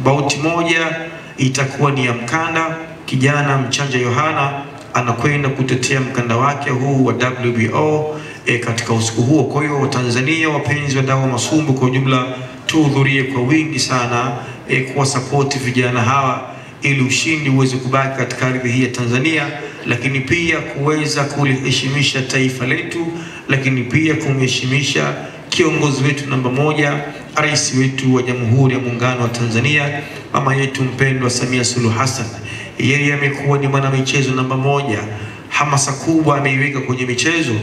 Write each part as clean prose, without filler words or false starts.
Bauti moja itakuwa ni ya mkanda. Kijana mchanja Yohana anakwenda kutetea mkanda wake huu wa WBO katika usiku huo. Kwa hiyo Watanzania wapenzi wa dawa masumbu kwa ujumla, tuhudhurie kwa wingi sana kwa support vijana hawa ili ushindi uweze kubaki katika ardhi hii ya Tanzania, lakini pia kuweza kuliheshimisha taifa letu, lakini pia kumheshimisha kiongozi wetu namba moja, rais wetu wa Jamhuri ya Muungano wa Tanzania, mama yetu mpendwa Samia Suluhu Hassan. Yeye amekuwa ni mwana michezo namba moja. Hamasa kubwa ameiweka kwenye michezo,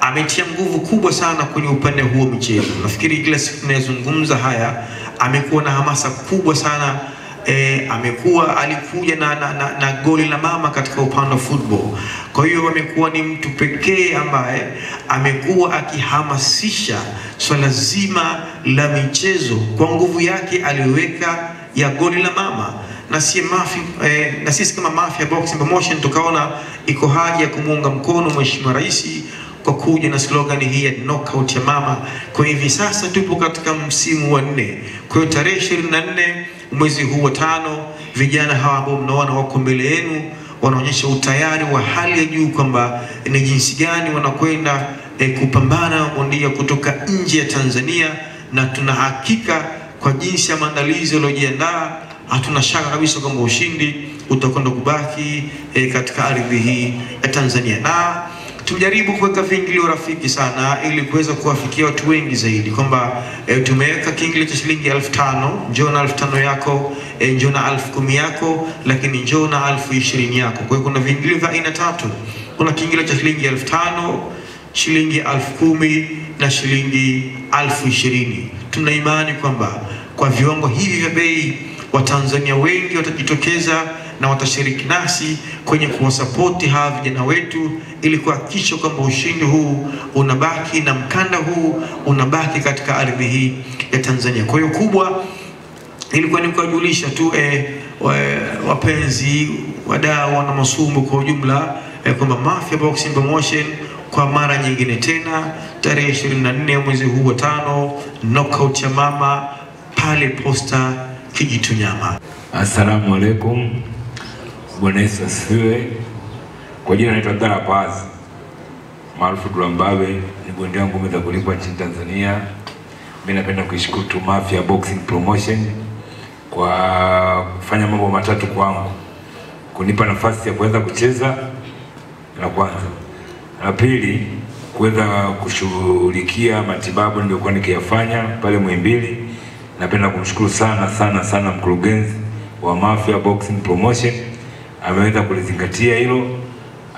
ametia nguvu kubwa sana kwenye upande huo michezo. Nafikiri kila siku tunayozungumza haya, amekuwa na hamasa kubwa sana. Alikuja na goli la mama katika upande wa football. Kwa hiyo amekuwa ni mtu pekee ambaye amekuwa akihamasisha swala zima la michezo kwa nguvu yake aliyoweka ya goli la mama. Na sisi kama Mafia Boxing Promotion tukaona iko haja ya kumuunga mkono Mheshimiwa Rais kwa kuja na slogan hii ya knockout ya mama. Kwa hivi sasa tupo katika msimu wa 4. Kwa hiyo tarehe 24 mwezi huu wa 5, vijana hawa ambao mnaona wako mbele yenu wanaonyesha utayari wa hali ya juu kwamba ni jinsi gani wanakwenda kupambana na bondia kutoka nje ya Tanzania, na tuna hakika kwa jinsi ya maandalizi waliojiandaa, hatuna shaka kabisa kwamba ushindi utakwenda kubaki katika ardhi hii ya Tanzania. Na tumejaribu kuweka viingilio rafiki sana ili kuweza kuwafikia watu wengi zaidi, kwamba tumeweka kiingilio cha shilingi 5,000, njoo na 5,000 yako, njoo na 10,000 yako, lakini njoo na 20,000 yako. Kwa hiyo kuna viingilio vya aina 3. Kuna kiingilio cha shilingi 5,000, shilingi 10,000 na shilingi 20,000. Tuna imani kwamba kwa viwango hivi vya bei Watanzania wengi watajitokeza na watashiriki nasi kwenye kuwasapoti hawa vijana wetu ili kuhakikisha kwamba ushindi huu unabaki na mkanda huu unabaki katika ardhi hii ya Tanzania. Kwa hiyo kubwa ilikuwa ni kuwajulisha tu wapenzi, wadau na masumbu kwa ujumla kwamba Mafia Boxing Promotion kwa mara nyingine tena tarehe 24 mwezi huu wa 5, knockout ya mama pale Posta Kijitonyama. Assalamu alaikum. Bwana Yesu asifiwe. Kwa jina naitwa Abdalla Paz maarufu Dulambabe, ni bondia wangu ngumi za kulipwa nchini Tanzania. Mimi napenda kuishukuru tu Mafia Boxing Promotion kwa kufanya mambo matatu kwangu: kunipa nafasi ya kuweza kucheza, la kwanza; la pili, kuweza kushughulikia matibabu niliyokuwa nikiyafanya pale Muhimbili. Napenda kumshukuru sana mkurugenzi wa Mafia Boxing Promotion, ameweza kulizingatia hilo,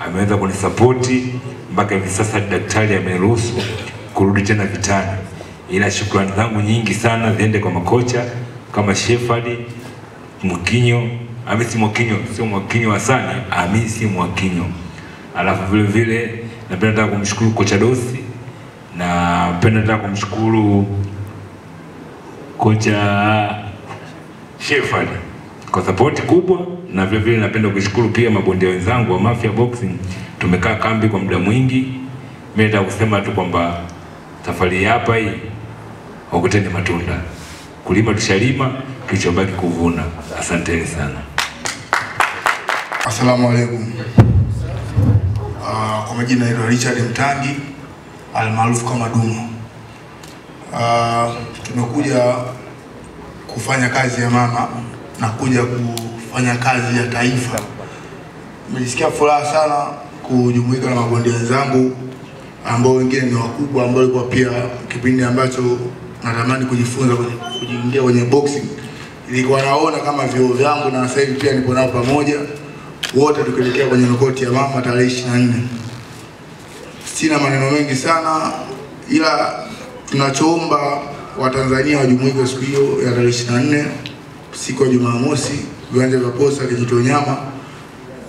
ameweza kunisapoti mpaka hivi sasa daktari ameruhusu kurudi tena vitani. Ila shukrani zangu nyingi sana ziende kwa makocha kama Shefali Mwakinyo, Hamisi Mwakinyo, sio Mwakinyo Hasani, Hamisi Mwakinyo. Alafu vile napenda kumshukuru kocha Dosi, na napenda kumshukuru kocha Shefali kwa support kubwa, na vile napenda kushukuru pia mabondia wenzangu wa Mafia Boxing. Tumekaa kambi kwa muda mwingi. Mimi nataka kusema tu kwamba safari hapa hii wakuteni matunda. Kulima tushalima, kilichobaki kuvuna. Asanteni sana. Assalamu alaikum. Kwa majina naitwa Richard Mtangi almaarufu kama Dumo. Tumekuja kufanya kazi ya mama na kuja kufanya kazi ya taifa. Nimejisikia furaha sana kujumuika na mabondia wenzangu ambao wengine ni wakubwa, ambao walikuwa pia kipindi ambacho natamani kujifunza kujiingia kwenye boxing. Nilikuwa naona kama vio vyangu, na sasa hivi pia niko nao pamoja, wote tukielekea kwenye knockout ya mama tarehe 24. Sina maneno mengi sana, ila tunachoomba Watanzania wajumuike siku hiyo ya tarehe 24, siku ya Jumamosi, viwanja vya Posta Kijitonyama.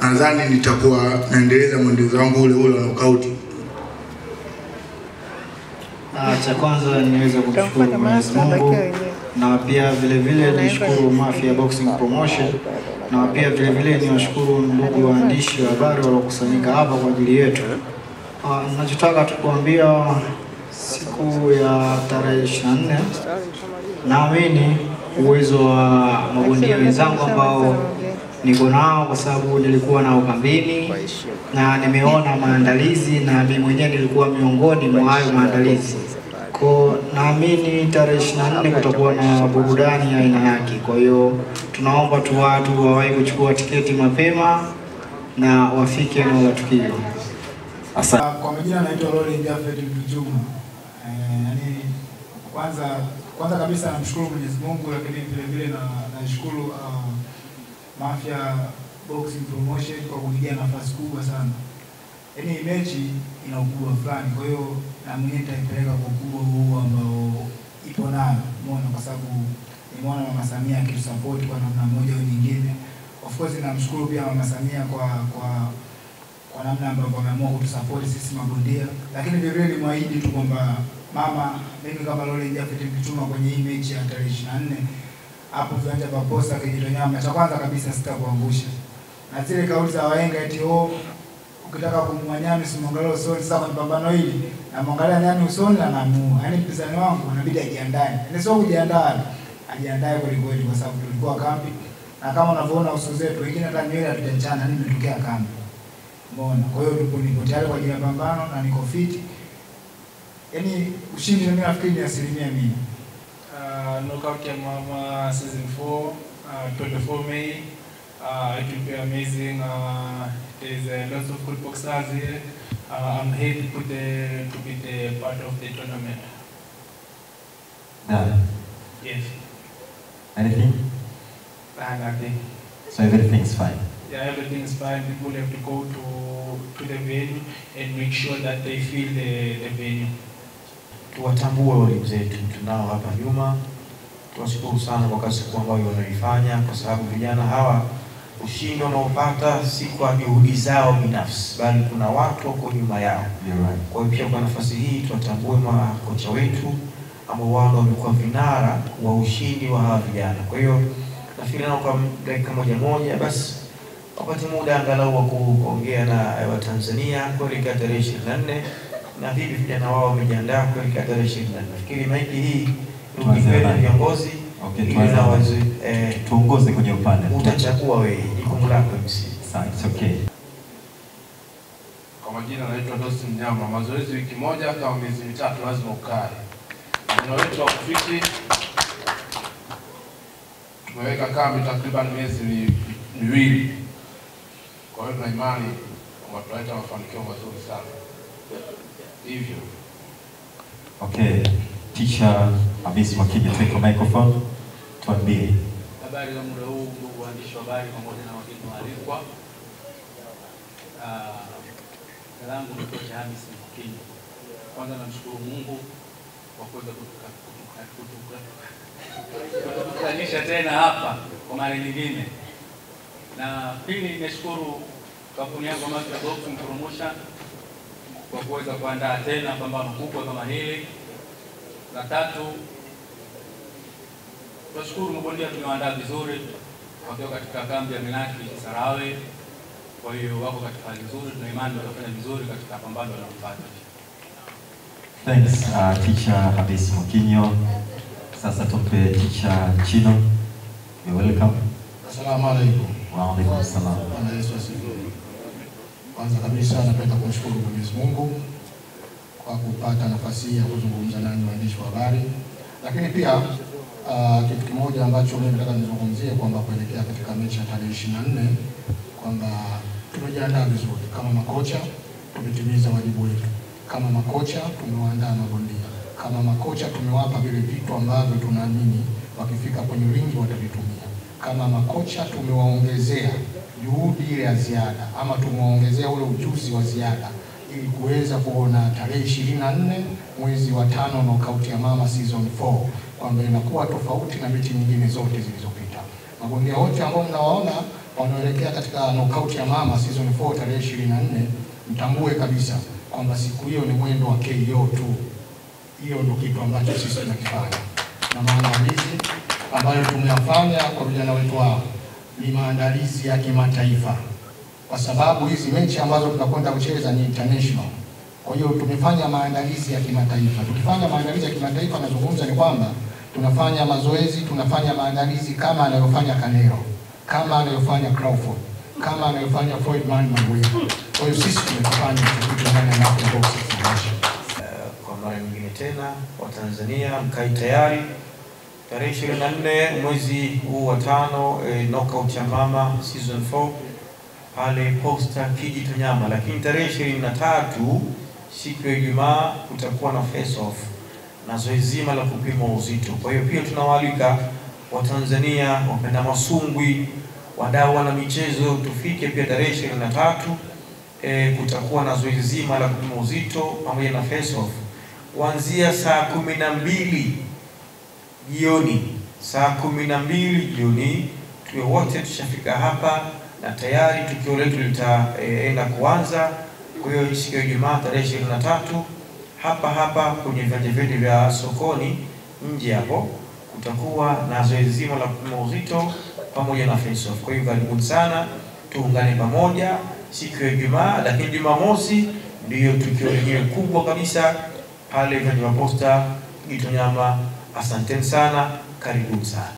Nadhani nitakuwa naendeleza mwendelezo wangu ule wa knockout. Cha kwanza niweza kumshukuru Mwenyezi Mungu, na pia vile nishukuru Mafia Boxing Promotion, na pia vile niwashukuru ndugu waandishi wa habari waliokusanyika hapa kwa ajili yetu. Ninachotaka tukuambia siku ya tarehe 24, naamini uwezo wa mabondia wenzangu ambao niko nao, kwa sababu nilikuwa nao kambini na nimeona maandalizi, na mimi mwenyewe nilikuwa miongoni mwa hayo maandalizi. Kwa naamini tarehe 24 kutakuwa na burudani ya aina yake. Kwa hiyo tunaomba tu watu wawahi kuchukua tiketi mapema na wafike eneo la tukio. Asante. Kwa majina naitwa Lawrence Jafet Mtujuma. Kwanza kabisa namshukuru Mwenyezi Mungu, lakini vile vile nashukuru Mafia Boxing Promotion kwa kunigia nafasi kubwa sana. Yaani mechi ina ukubwa fulani, kwa hiyo na mimi nitaipeleka kwa ukubwa huu ambao ipo nayo. Umeona, kwa sababu nimeona Mama Samia akitusupport kwa namna moja au nyingine. Of course namshukuru pia Mama Samia kwa namna ambavyo ameamua kutusupport sisi mabondia, lakini vile vile nimwahidi tu kwamba mama, mimi kama Lawrence Jafet Mtujuma kwenye hii mechi ya tarehe 24 hapo viwanja vya Posta Kijitonyama, cha kwanza kabisa sitakuangusha. Na zile kauli za wahenga eti ukitaka kumwanyani usimwangalie usoni. Sasa kwenye pambano hili na mwangalia nani usoni na namuua. Yaani mpinzani wangu inabidi ajiandae. Yaani sio kujiandaa, ajiandae kweli, kwa sababu tulikuwa kambi. Na kama unavyoona uso zetu wengine hata nywele hatujachana, nini tumetokea kambi. Umeona? Kwa hiyo niko tayari kwa ajili ya pambano na niko fit. Yaani ushindi mimi nafikiri ni 100%. Knockout ya Mama season 4, 24 May. It will be amazing. There's lots of good boxers here. I'm here to be the part of the tournament. Done. Yes. Anything? Nothing. So everything's fine? Yeah, everything's fine. People have to go to the venue and make sure that they feel the venue. Tuwatambue walimu zetu tunao hapa nyuma. Tuwashukuru sana kwa kazi kubwa ambayo wanaifanya, kwa sababu vijana hawa ushindi wanaopata si kwa juhudi zao binafsi, bali kuna watu wako nyuma yao. Kwa hiyo pia kwa nafasi hii tuwatambue makocha wetu ambao wao wamekuwa vinara wa ushindi wa hawa vijana. Kwa hiyo nafikiri nao kwa dakika moja basi wakati muda angalau wa kuongea na Watanzania kuelekea tarehe 24 na vipi vijana wao wamejiandaa kuelekea tarehe 24. Nafikiri maiki hii tukipewa viongozi tuongoze kwenye upande. Utachagua wewe, jukumu lako MC. Sawa, it's okay. Kwa majina naitwa Dosi Mnyama. Mazoezi wiki moja kama miezi mitatu lazima ukae. Ndio wetu wa kufiti. Tumeweka kambi takriban miezi miwili. Kwa hiyo tuna imani kwamba tutaleta mafanikio mazuri sana. Hivyo. Okay. Teacher Hamisi Mwakinyo, take the microphone. Tuambie. Habari za muda huu ndugu waandishi wa habari pamoja na wageni waalikwa. Salamu ni kocha Hamisi Mwakinyo. Kwanza namshukuru Mungu kwa kuweza kutukutanisha tena hapa kwa mara nyingine. Na pili nimeshukuru kampuni yangu Mafia Boxing Promotion kwa kuweza kuandaa tena pambano kubwa kama hili. Na tatu, tunashukuru mabondia tumewaandaa vizuri wakiwa katika kambi ya Menaki Sarawe. Kwa hiyo wako katika hali nzuri, tuna imani watafanya vizuri katika pambano linalofuata. Thanks teacher Hamisi Mwakinyo. Sasa tupe teacher Chino. You're welcome. Asalamu alaykum. Wa alaykum salam. Bwana Yesu asifiwe. Kwanza kabisa napenda kumshukuru Mwenyezi Mungu kwa kupata nafasi ya kuzungumza nanyi waandishi wa habari. Lakini pia kitu kimoja ambacho mimi nataka nizungumzie kwamba kuelekea katika mechi ya tarehe 24 kwamba tumejiandaa vizuri kama makocha, tumetimiza wajibu wetu. Kama makocha tumewaandaa mabondia. Kama makocha tumewapa vile vitu ambavyo tunaamini wakifika kwenye ringi watavitumia. Kama makocha tumewaongezea juhudi ile ya ziada ama tumewaongezea ule ujuzi wa ziada ili kuweza kuona tarehe 24 mwezi wa 5 knockout ya Mama season 4 kwamba inakuwa tofauti na mechi nyingine zote zilizopita. Mabondia wote ambao mnawaona wanaelekea katika knockout ya Mama season 4 tarehe 24, mtambue kabisa kwamba siku hiyo ni mwendo wa KO tu. Hiyo ndio kitu ambacho sisi tunakifanya. Na maandalizi ambayo tumeyafanya kwa vijana wetu hao ni maandalizi ya kimataifa. Kwa sababu hizi mechi ambazo tunakwenda kucheza ni international. Kwa hiyo tumefanya maandalizi ya kimataifa. Tukifanya maandalizi ya kimataifa nazungumza ni kwamba tunafanya mazoezi, tunafanya maandalizi kama anayofanya Kanero, kama anayofanya Crawford, kama anayofanya Floyd Mayweather. Kwa hiyo sisi tumefanya kitu ndani ya Mafia Boxing Promotion. Kwa mara nyingine tena, Watanzania mkae tayari. Tarehe 24 mwezi huu wa 5, knockout ya mama season 4 pale Posta Kijitonyama, lakini tarehe 23 siku ya Ijumaa kutakuwa na face off na zoezi zima la kupima uzito. Kwa hiyo pia tunawaalika Watanzania wapenda masumbwi, wadau na michezo, tufike pia tarehe 23. Kutakuwa na zoezi zima la kupima uzito pamoja na face off kuanzia saa 12 jioni. Saa 12 jioni tuwe wote tushafika hapa na tayari tukio letu litaenda kuanza. Kwa hiyo siku ya Ijumaa tarehe 23 hapa kwenye viwanja vyetu vya sokoni nje hapo kutakuwa na zoezi zima la kupima uzito pamoja na face off. Kwa hiyo karibuni sana, tuungane pamoja siku ya Ijumaa, lakini Jumamosi ndiyo tukio lenyewe kubwa kabisa pale viwanja vya Posta Kijitonyama. Asanteni sana, karibuni sana.